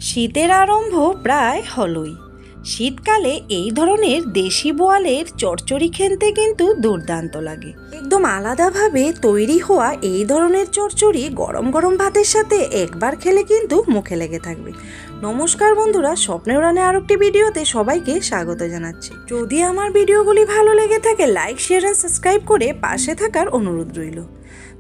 শীতের আরম্ভ প্রায় হলোই। শীতকালে এই ধরনের দেশি বোয়ালের চচ্চড়ি খেতে কিন্তু দুর্দান্ত লাগে। একদম আলাদাভাবে তৈরি হওয়া এই ধরনের চচ্চড়ি গরম গরম ভাতের সাথে একবার খেলে কিন্তু মুখে লেগে থাকবে। নমস্কার বন্ধুরা, স্বপ্নের উড়ানে আর একটি ভিডিওতে সবাইকে স্বাগত জানাচ্ছি। যদি আমার ভিডিওগুলি ভালো লেগে থাকে লাইক, শেয়ার আর সাবস্ক্রাইব করে পাশে থাকার অনুরোধ রইল।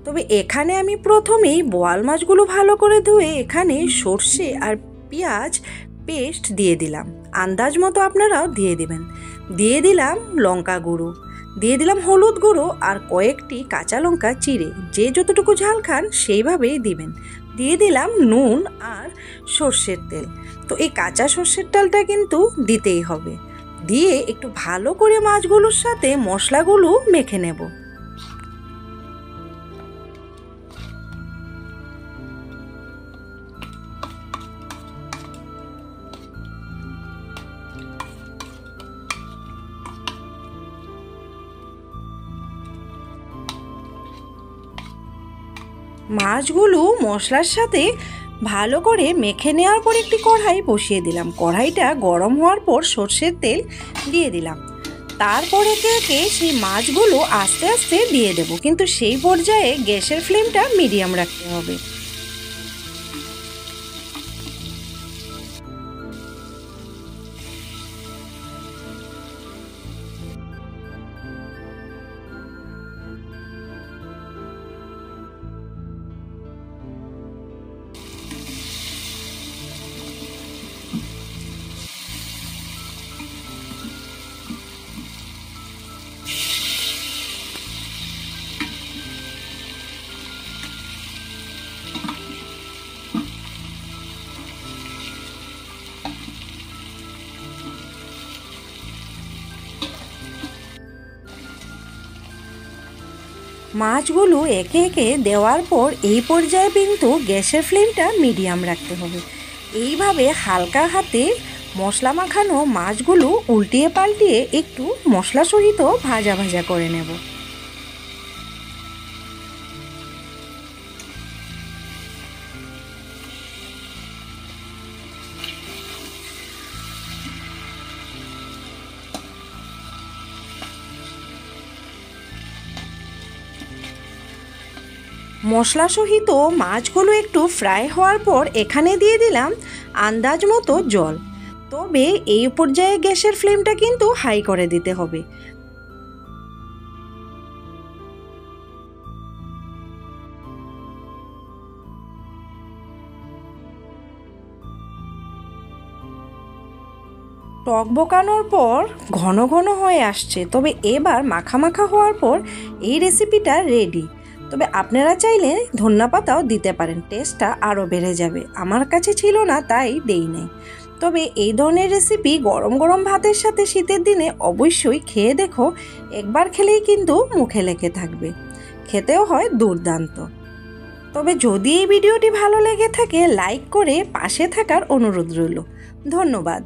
তবে এখানে আমি প্রথমেই বোয়াল মাছগুলো ভালো করে ধুয়ে এখানে সর্ষে আর পেঁয়াজ পেস্ট দিয়ে দিলাম। আন্দাজ মতো আপনারাও দিয়ে দিবেন। দিয়ে দিলাম লঙ্কা গুঁড়ো, দিয়ে দিলাম হলুদ গুঁড়ো আর কয়েকটি কাঁচা লঙ্কা চিড়ে, যে যতটুকু ঝাল খান সেইভাবেই দিবেন। দিয়ে দিলাম নুন আর সর্ষের তেল। তো এই কাঁচা সর্ষের তেলটা কিন্তু দিতেই হবে। দিয়ে একটু ভালো করে মাছগুলোর সাথে মশলাগুলো মেখে নেব। মাছগুলো মশলার সাথে ভালো করে মেখে নেওয়ার পর একটি কড়াই বসিয়ে দিলাম। কড়াইটা গরম হওয়ার পর সর্ষের তেল দিয়ে দিলাম। তারপর একে একে সেই মাছগুলো আস্তে আস্তে দিয়ে দেব, কিন্তু সেই পর্যায়ে গ্যাসের ফ্লেমটা মিডিয়াম রাখতে হবে। মাছগুলো একে একে দেওয়ার পর এই পর্যায়ে কিন্তু গ্যাসের ফ্লেমটা মিডিয়াম রাখতে হবে। এইভাবে হালকা হাতে মশলা মাখানো মাছগুলো উল্টিয়ে পাল্টিয়ে একটু মশলা সহিত ভাজা ভাজা করে নেব। মশলা সহিত মাছগুলো একটু ফ্রাই হওয়ার পর এখানে দিয়ে দিলাম আন্দাজ মতো জল। তবে এই পর্যায়ে গ্যাসের ফ্লেমটা কিন্তু হাই করে দিতে হবে। টক বকানোর পর ঘন ঘন হয়ে আসছে, তবে এবার মাখা মাখা হওয়ার পর এই রেসিপিটা রেডি। তবে আপনারা চাইলে ধনিয়া পাতাও দিতে পারেন, টেস্টটা আরও বেড়ে যাবে। আমার কাছে ছিল না তাই দেই নাই। তবে এই ধরনের রেসিপি গরম গরম ভাতের সাথে শীতের দিনে অবশ্যই খেয়ে দেখো। একবার খেলেই কিন্তু মুখে লেগে থাকবে, খেতেও হয় দুর্দান্ত। তবে যদি এই ভিডিওটি ভালো লেগে থাকে লাইক করে পাশে থাকার অনুরোধ রইল। ধন্যবাদ।